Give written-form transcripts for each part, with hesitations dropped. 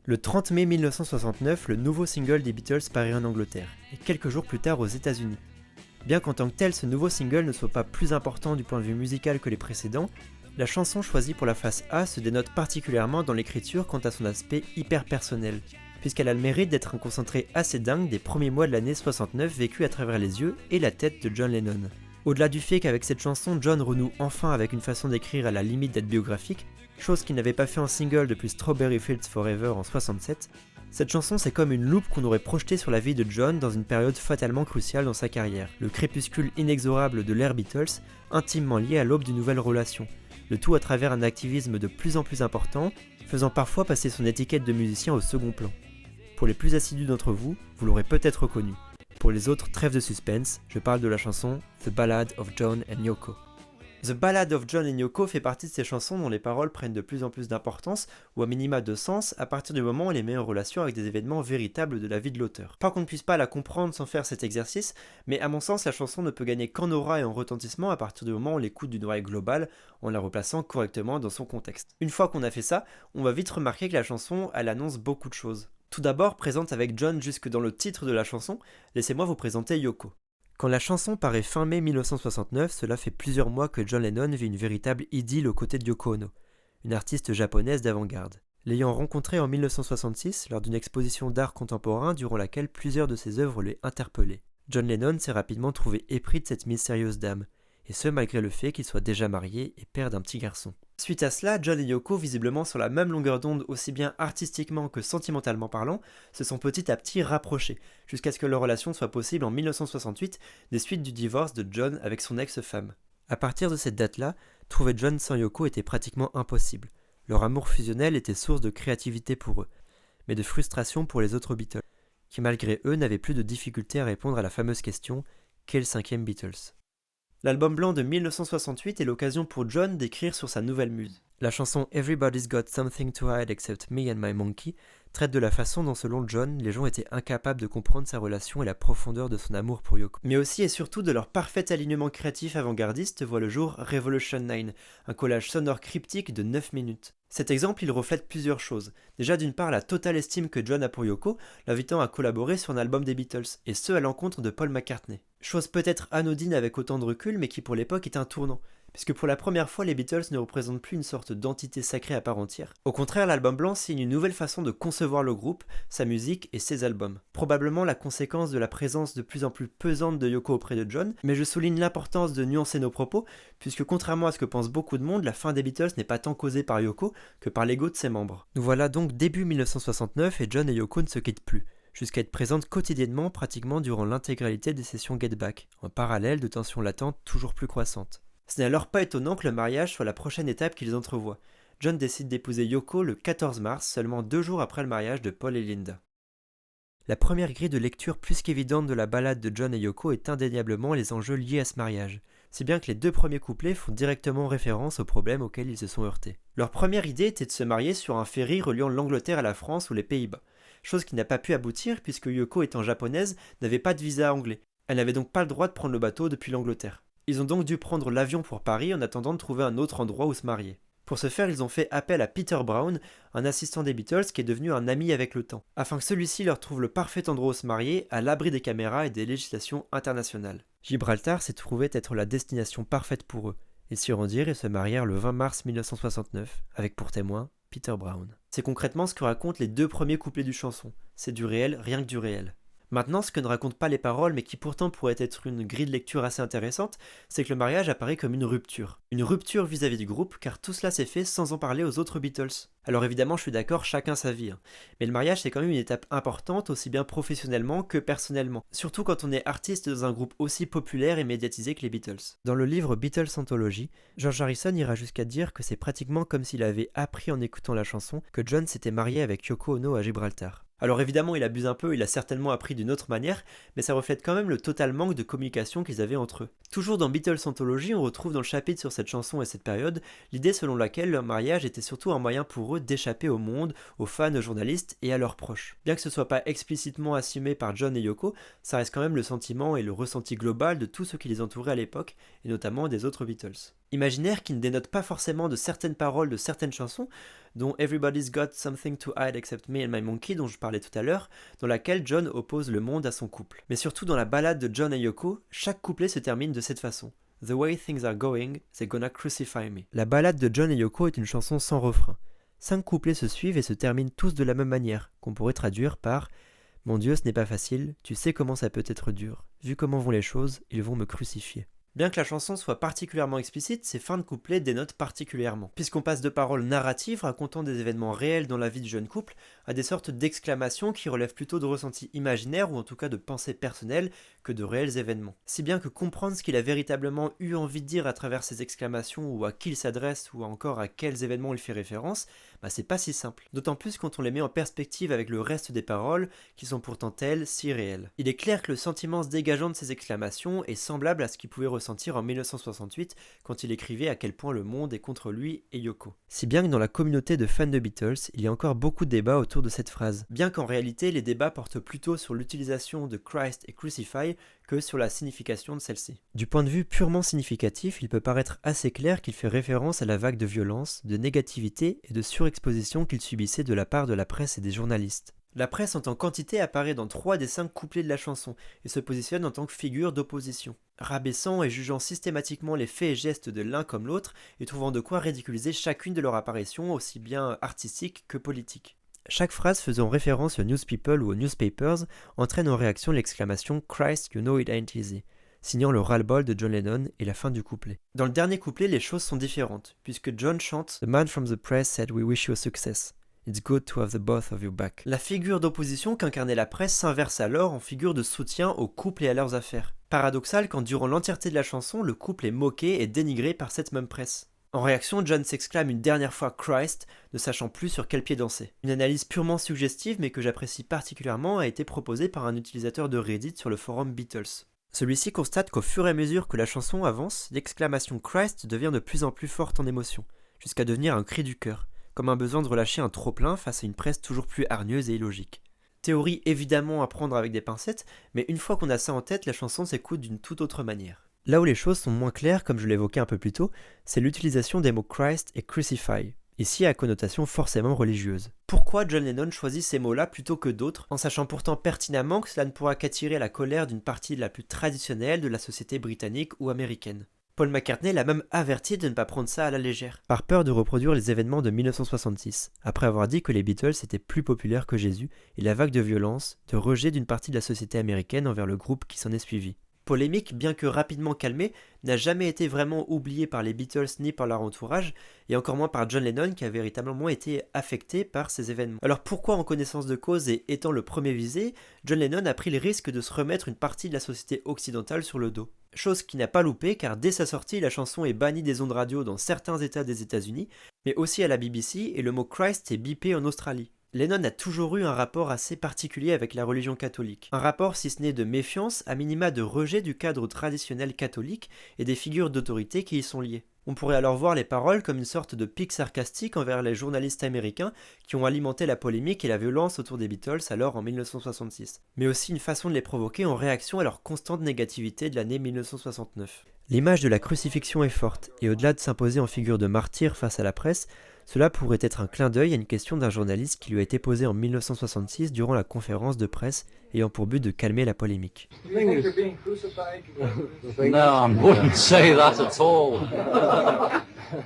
Le 30 mai 1969, le nouveau single des Beatles paraît en Angleterre, et quelques jours plus tard aux États-Unis. Bien qu'en tant que tel, ce nouveau single ne soit pas plus important du point de vue musical que les précédents, la chanson choisie pour la face A se dénote particulièrement dans l'écriture quant à son aspect hyper personnel, puisqu'elle a le mérite d'être un concentré assez dingue des premiers mois de l'année 69 vécu à travers les yeux et la tête de John Lennon. Au-delà du fait qu'avec cette chanson, John renoue enfin avec une façon d'écrire à la limite d'être biographique, chose qu'il n'avait pas fait en single depuis Strawberry Fields Forever en 67, cette chanson c'est comme une loupe qu'on aurait projetée sur la vie de John dans une période fatalement cruciale dans sa carrière, le crépuscule inexorable de l'ère Beatles, intimement lié à l'aube d'une nouvelle relation, le tout à travers un activisme de plus en plus important, faisant parfois passer son étiquette de musicien au second plan. Pour les plus assidus d'entre vous, vous l'aurez peut-être reconnu. Pour les autres, trêve de suspense, je parle de la chanson The Ballad of John and Yoko. The Ballad of John and Yoko fait partie de ces chansons dont les paroles prennent de plus en plus d'importance, ou à minima de sens, à partir du moment où elle les met en relation avec des événements véritables de la vie de l'auteur. Pas qu'on ne puisse pas la comprendre sans faire cet exercice, mais à mon sens la chanson ne peut gagner qu'en aura et en retentissement à partir du moment où on l'écoute d'une oreille globale, en la replaçant correctement dans son contexte. Une fois qu'on a fait ça, on va vite remarquer que la chanson, elle annonce beaucoup de choses. Tout d'abord, présente avec John jusque dans le titre de la chanson, laissez-moi vous présenter Yoko. Quand la chanson paraît fin mai 1969, cela fait plusieurs mois que John Lennon vit une véritable idylle aux côtés de Yoko Ono, une artiste japonaise d'avant-garde. L'ayant rencontrée en 1966 lors d'une exposition d'art contemporain durant laquelle plusieurs de ses œuvres l'aient interpellé, John Lennon s'est rapidement trouvé épris de cette mystérieuse dame, et ce malgré le fait qu'il soit déjà marié et père d'un petit garçon. Suite à cela, John et Yoko, visiblement sur la même longueur d'onde aussi bien artistiquement que sentimentalement parlant, se sont petit à petit rapprochés, jusqu'à ce que leur relation soit possible en 1968, des suites du divorce de John avec son ex-femme. À partir de cette date-là, trouver John sans Yoko était pratiquement impossible. Leur amour fusionnel était source de créativité pour eux, mais de frustration pour les autres Beatles, qui malgré eux n'avaient plus de difficulté à répondre à la fameuse question « Qu'est le cinquième Beatles ?» L'album blanc de 1968 est l'occasion pour John d'écrire sur sa nouvelle muse. La chanson Everybody's Got Something to Hide Except Me and My Monkey traite de la façon dont, selon John, les gens étaient incapables de comprendre sa relation et la profondeur de son amour pour Yoko. Mais aussi et surtout de leur parfait alignement créatif avant-gardiste voit le jour Revolution 9, un collage sonore cryptique de 9 minutes. Cet exemple, il reflète plusieurs choses. Déjà d'une part la totale estime que John a pour Yoko, l'invitant à collaborer sur un album des Beatles, et ce à l'encontre de Paul McCartney. Chose peut-être anodine avec autant de recul, mais qui pour l'époque est un tournant, puisque pour la première fois les Beatles ne représentent plus une sorte d'entité sacrée à part entière. Au contraire, l'album blanc signe une nouvelle façon de concevoir le groupe, sa musique et ses albums. Probablement la conséquence de la présence de plus en plus pesante de Yoko auprès de John, mais je souligne l'importance de nuancer nos propos, puisque contrairement à ce que pense beaucoup de monde, la fin des Beatles n'est pas tant causée par Yoko que par l'ego de ses membres. Nous voilà donc début 1969 et John et Yoko ne se quittent plus, jusqu'à être présentes quotidiennement pratiquement durant l'intégralité des sessions Get Back, en parallèle de tensions latentes toujours plus croissantes. Ce n'est alors pas étonnant que le mariage soit la prochaine étape qu'ils entrevoient. John décide d'épouser Yoko le 14 mars, seulement 2 jours après le mariage de Paul et Linda. La première grille de lecture plus qu'évidente de la ballade de John et Yoko est indéniablement les enjeux liés à ce mariage, si bien que les deux premiers couplets font directement référence aux problèmes auxquels ils se sont heurtés. Leur première idée était de se marier sur un ferry reliant l'Angleterre à la France ou les Pays-Bas, chose qui n'a pas pu aboutir puisque Yoko étant japonaise n'avait pas de visa anglais. Elle n'avait donc pas le droit de prendre le bateau depuis l'Angleterre. Ils ont donc dû prendre l'avion pour Paris en attendant de trouver un autre endroit où se marier. Pour ce faire, ils ont fait appel à Peter Brown, un assistant des Beatles qui est devenu un ami avec le temps, afin que celui-ci leur trouve le parfait endroit où se marier, à l'abri des caméras et des législations internationales. Gibraltar s'est trouvé être la destination parfaite pour eux. Ils s'y rendirent et se marièrent le 20 mars 1969, avec pour témoin Peter Brown. C'est concrètement ce que racontent les deux premiers couplets du chanson. C'est du réel, rien que du réel. Maintenant, ce que ne racontent pas les paroles, mais qui pourtant pourrait être une grille de lecture assez intéressante, c'est que le mariage apparaît comme une rupture. Une rupture vis-à-vis du groupe, car tout cela s'est fait sans en parler aux autres Beatles. Alors évidemment, je suis d'accord, chacun sa vie. Mais le mariage, c'est quand même une étape importante, aussi bien professionnellement que personnellement. Surtout quand on est artiste dans un groupe aussi populaire et médiatisé que les Beatles. Dans le livre Beatles Anthology, George Harrison ira jusqu'à dire que c'est pratiquement comme s'il avait appris en écoutant la chanson que John s'était marié avec Yoko Ono à Gibraltar. Alors évidemment, il abuse un peu, il a certainement appris d'une autre manière, mais ça reflète quand même le total manque de communication qu'ils avaient entre eux. Toujours dans Beatles Anthology, on retrouve dans le chapitre sur cette chanson et cette période, l'idée selon laquelle leur mariage était surtout un moyen pour eux d'échapper au monde, aux fans, aux journalistes et à leurs proches. Bien que ce soit pas explicitement assumé par John et Yoko, ça reste quand même le sentiment et le ressenti global de tous ceux qui les entouraient à l'époque, et notamment des autres Beatles. Imaginaire qui ne dénote pas forcément de certaines paroles de certaines chansons, dont Everybody's Got Something to Hide Except Me and My Monkey dont je parlais tout à l'heure, dans laquelle John oppose le monde à son couple. Mais surtout dans la ballade de John et Yoko, chaque couplet se termine de cette façon. The way things are going, they're gonna crucify me. La ballade de John et Yoko est une chanson sans refrain. 5 couplets se suivent et se terminent tous de la même manière, qu'on pourrait traduire par « Mon Dieu, ce n'est pas facile, tu sais comment ça peut être dur. Vu comment vont les choses, ils vont me crucifier. » Bien que la chanson soit particulièrement explicite, ses fins de couplets dénotent particulièrement, puisqu'on passe de paroles narratives racontant des événements réels dans la vie du jeune couple à des sortes d'exclamations qui relèvent plutôt de ressentis imaginaires ou en tout cas de pensées personnelles que de réels événements. Si bien que comprendre ce qu'il a véritablement eu envie de dire à travers ces exclamations ou à qui il s'adresse ou encore à quels événements il fait référence, c'est pas si simple. D'autant plus quand on les met en perspective avec le reste des paroles qui sont pourtant elles si réelles. Il est clair que le sentiment se dégageant de ces exclamations est semblable à ce qu'il pouvait ressentir en 1968 quand il écrivait à quel point le monde est contre lui et Yoko. Si bien que dans la communauté de fans de Beatles, il y a encore beaucoup de débats autour de cette phrase. Bien qu'en réalité les débats portent plutôt sur l'utilisation de Christ et Crucify que sur la signification de celle-ci. Du point de vue purement significatif, il peut paraître assez clair qu'il fait référence à la vague de violence, de négativité et de surexposition qu'il subissait de la part de la presse et des journalistes. La presse en tant qu'entité apparaît dans 3 des 5 couplets de la chanson et se positionne en tant que figure d'opposition, rabaissant et jugeant systématiquement les faits et gestes de l'un comme l'autre et trouvant de quoi ridiculiser chacune de leurs apparitions aussi bien artistiques que politiques. Chaque phrase faisant référence aux newspeople ou aux newspapers entraîne en réaction l'exclamation « Christ, you know it ain't easy », signant le ras-le-bol de John Lennon et la fin du couplet. Dans le dernier couplet, les choses sont différentes, puisque John chante « The man from the press said we wish you a success. It's good to have the both of you back ». La figure d'opposition qu'incarnait la presse s'inverse alors en figure de soutien au couple et à leurs affaires. Paradoxal quand durant l'entièreté de la chanson, le couple est moqué et dénigré par cette même presse. En réaction, John s'exclame une dernière fois Christ, ne sachant plus sur quel pied danser. Une analyse purement suggestive mais que j'apprécie particulièrement a été proposée par un utilisateur de Reddit sur le forum Beatles. Celui-ci constate qu'au fur et à mesure que la chanson avance, l'exclamation Christ devient de plus en plus forte en émotion, jusqu'à devenir un cri du cœur, comme un besoin de relâcher un trop-plein face à une presse toujours plus hargneuse et illogique. Théorie évidemment à prendre avec des pincettes, mais une fois qu'on a ça en tête, la chanson s'écoute d'une toute autre manière. Là où les choses sont moins claires, comme je l'évoquais un peu plus tôt, c'est l'utilisation des mots Christ et Crucify, ici à connotation forcément religieuse. Pourquoi John Lennon choisit ces mots-là plutôt que d'autres, en sachant pourtant pertinemment que cela ne pourra qu'attirer la colère d'une partie la plus traditionnelle de la société britannique ou américaine. Paul McCartney l'a même averti de ne pas prendre ça à la légère, par peur de reproduire les événements de 1966, après avoir dit que les Beatles étaient plus populaires que Jésus et la vague de violence, de rejet d'une partie de la société américaine envers le groupe qui s'en est suivi. Polémique, bien que rapidement calmée, n'a jamais été vraiment oubliée par les Beatles ni par leur entourage, et encore moins par John Lennon qui a véritablement été affecté par ces événements. Alors pourquoi en connaissance de cause et étant le premier visé, John Lennon a pris le risque de se remettre une partie de la société occidentale sur le dos? Chose qui n'a pas loupé car dès sa sortie, la chanson est bannie des ondes radio dans certains états des États-Unis, mais aussi à la BBC et le mot Christ est bipé en Australie. Lennon a toujours eu un rapport assez particulier avec la religion catholique. Un rapport si ce n'est de méfiance, à minima de rejet du cadre traditionnel catholique et des figures d'autorité qui y sont liées. On pourrait alors voir les paroles comme une sorte de pic sarcastique envers les journalistes américains qui ont alimenté la polémique et la violence autour des Beatles alors en 1966, mais aussi une façon de les provoquer en réaction à leur constante négativité de l'année 1969. L'image de la crucifixion est forte, et au-delà de s'imposer en figure de martyr face à la presse, cela pourrait être un clin d'œil à une question d'un journaliste qui lui a été posée en 1966 durant la conférence de presse ayant pour but de calmer la polémique. No, I wouldn't say that at all.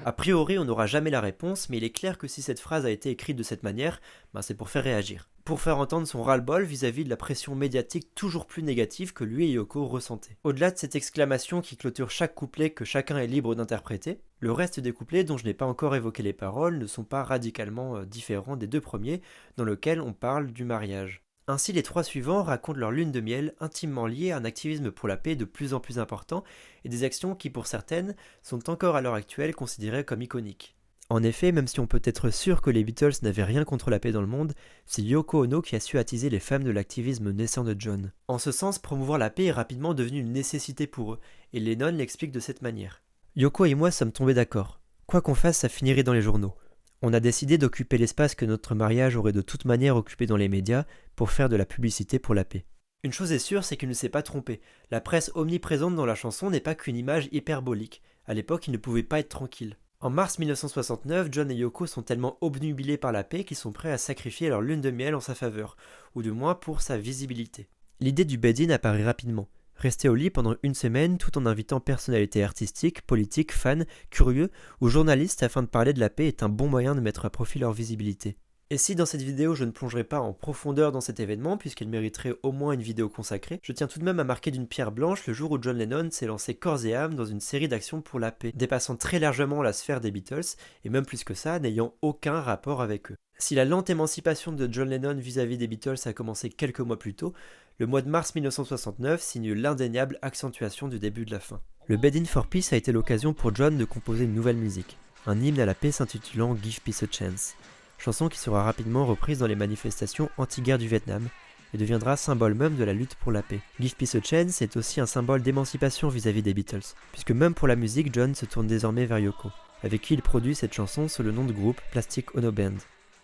A priori, on n'aura jamais la réponse, mais il est clair que si cette phrase a été écrite de cette manière, c'est pour faire réagir. Pour faire entendre son ras-le-bol vis-à-vis de la pression médiatique toujours plus négative que lui et Yoko ressentaient. Au-delà de cette exclamation qui clôture chaque couplet que chacun est libre d'interpréter, le reste des couplets dont je n'ai pas encore évoqué les paroles ne sont pas radicalement différents des 2 premiers, dans lesquels on parle du mariage. Ainsi, les 3 suivants racontent leur lune de miel intimement liée à un activisme pour la paix de plus en plus important et des actions qui, pour certaines, sont encore à l'heure actuelle considérées comme iconiques. En effet, même si on peut être sûr que les Beatles n'avaient rien contre la paix dans le monde, c'est Yoko Ono qui a su attiser les femmes de l'activisme naissant de John. En ce sens, promouvoir la paix est rapidement devenu une nécessité pour eux, et Lennon l'explique de cette manière. Yoko et moi sommes tombés d'accord. Quoi qu'on fasse, ça finirait dans les journaux. On a décidé d'occuper l'espace que notre mariage aurait de toute manière occupé dans les médias pour faire de la publicité pour la paix. Une chose est sûre, c'est qu'il ne s'est pas trompé. La presse omniprésente dans la chanson n'est pas qu'une image hyperbolique. À l'époque, ils ne pouvaient pas être tranquilles. En mars 1969, John et Yoko sont tellement obnubilés par la paix qu'ils sont prêts à sacrifier leur lune de miel en sa faveur, ou du moins pour sa visibilité. L'idée du bed-in apparaît rapidement. Rester au lit pendant une semaine tout en invitant personnalités artistiques, politiques, fans, curieux ou journalistes afin de parler de la paix est un bon moyen de mettre à profit leur visibilité. Et si dans cette vidéo je ne plongerai pas en profondeur dans cet événement puisqu'elle mériterait au moins une vidéo consacrée, je tiens tout de même à marquer d'une pierre blanche le jour où John Lennon s'est lancé corps et âme dans une série d'actions pour la paix, dépassant très largement la sphère des Beatles et même plus que ça, n'ayant aucun rapport avec eux. Si la lente émancipation de John Lennon vis-à-vis des Beatles a commencé quelques mois plus tôt, le mois de mars 1969 signe l'indéniable accentuation du début de la fin. Le Bed-In for Peace a été l'occasion pour John de composer une nouvelle musique, un hymne à la paix s'intitulant Give Peace a Chance, chanson qui sera rapidement reprise dans les manifestations anti-guerre du Vietnam et deviendra symbole même de la lutte pour la paix. Give Peace a Chance est aussi un symbole d'émancipation vis-à-vis des Beatles, puisque même pour la musique, John se tourne désormais vers Yoko, avec qui il produit cette chanson sous le nom de groupe Plastic Ono Band.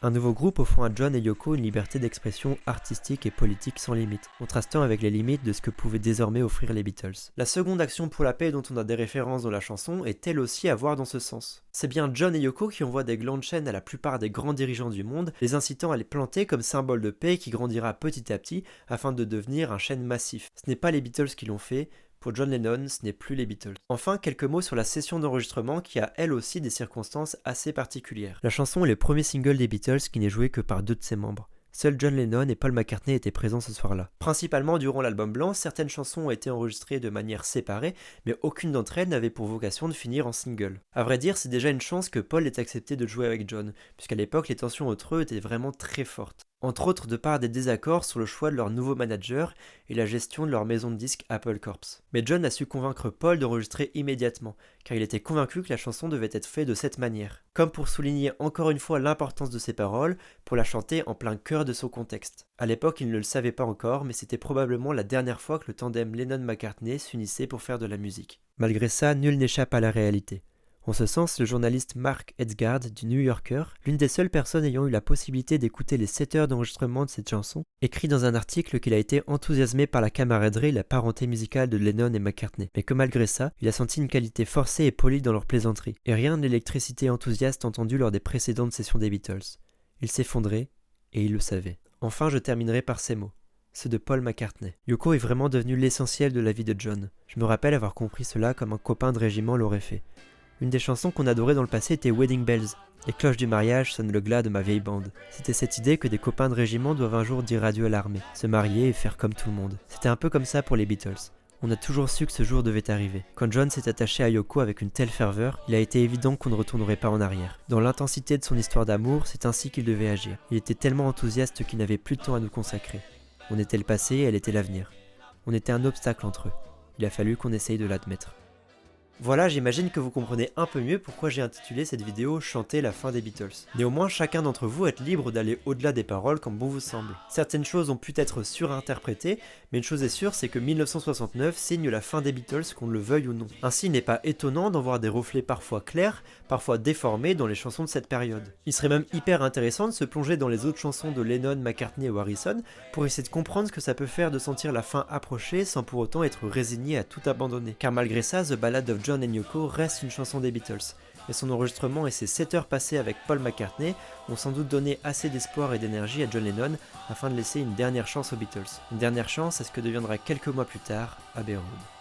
Un nouveau groupe offrant à John et Yoko une liberté d'expression artistique et politique sans limite, contrastant avec les limites de ce que pouvaient désormais offrir les Beatles. La seconde action pour la paix dont on a des références dans la chanson est elle aussi à voir dans ce sens. C'est bien John et Yoko qui envoient des glands de chêne à la plupart des grands dirigeants du monde, les incitant à les planter comme symbole de paix qui grandira petit à petit afin de devenir un chêne massif. Ce n'est pas les Beatles qui l'ont fait. Pour John Lennon, ce n'est plus les Beatles. Enfin, quelques mots sur la session d'enregistrement qui a elle aussi des circonstances assez particulières. La chanson est le premier single des Beatles qui n'est joué que par 2 de ses membres. Seuls John Lennon et Paul McCartney étaient présents ce soir-là. Principalement durant l'album blanc, certaines chansons ont été enregistrées de manière séparée, mais aucune d'entre elles n'avait pour vocation de finir en single. À vrai dire, c'est déjà une chance que Paul ait accepté de jouer avec John, puisqu'à l'époque les tensions entre eux étaient vraiment très fortes. Entre autres de par des désaccords sur le choix de leur nouveau manager et la gestion de leur maison de disques Apple Corps. Mais John a su convaincre Paul d'enregistrer immédiatement, car il était convaincu que la chanson devait être faite de cette manière, comme pour souligner encore une fois l'importance de ses paroles, pour la chanter en plein cœur de son contexte. À l'époque, il ne le savait pas encore, mais c'était probablement la dernière fois que le tandem Lennon-McCartney s'unissait pour faire de la musique. Malgré ça, nul n'échappe à la réalité. En ce sens, le journaliste Mark Edgard du New Yorker, l'une des seules personnes ayant eu la possibilité d'écouter les 7 heures d'enregistrement de cette chanson, écrit dans un article qu'il a été enthousiasmé par la camaraderie et la parenté musicale de Lennon et McCartney, mais que malgré ça, il a senti une qualité forcée et polie dans leur plaisanterie, et rien de l'électricité enthousiaste entendue lors des précédentes sessions des Beatles. Il s'effondrait, et il le savait. Enfin, je terminerai par ces mots. Ceux de Paul McCartney. Yoko est vraiment devenu l'essentiel de la vie de John. Je me rappelle avoir compris cela comme un copain de régiment l'aurait fait. Une des chansons qu'on adorait dans le passé était Wedding Bells. Les cloches du mariage sonnent le glas de ma vieille bande. C'était cette idée que des copains de régiment doivent un jour dire adieu à l'armée, se marier et faire comme tout le monde. C'était un peu comme ça pour les Beatles. On a toujours su que ce jour devait arriver. Quand John s'est attaché à Yoko avec une telle ferveur, il a été évident qu'on ne retournerait pas en arrière. Dans l'intensité de son histoire d'amour, c'est ainsi qu'il devait agir. Il était tellement enthousiaste qu'il n'avait plus de temps à nous consacrer. On était le passé et elle était l'avenir. On était un obstacle entre eux. Il a fallu qu'on essaye de l'admettre. Voilà, j'imagine que vous comprenez un peu mieux pourquoi j'ai intitulé cette vidéo « Chanter la fin des Beatles ». Néanmoins, chacun d'entre vous est libre d'aller au-delà des paroles comme bon vous semble. Certaines choses ont pu être surinterprétées, mais une chose est sûre, c'est que 1969 signe la fin des Beatles, qu'on le veuille ou non. Ainsi, il n'est pas étonnant d'en voir des reflets parfois clairs, parfois déformés dans les chansons de cette période. Il serait même hyper intéressant de se plonger dans les autres chansons de Lennon, McCartney ou Harrison pour essayer de comprendre ce que ça peut faire de sentir la fin approcher sans pour autant être résigné à tout abandonner. Car malgré ça, The Ballad of John and Yoko reste une chanson des Beatles, et son enregistrement et ses 7 heures passées avec Paul McCartney ont sans doute donné assez d'espoir et d'énergie à John Lennon afin de laisser une dernière chance aux Beatles. Une dernière chance à ce que deviendra quelques mois plus tard Abbey Road.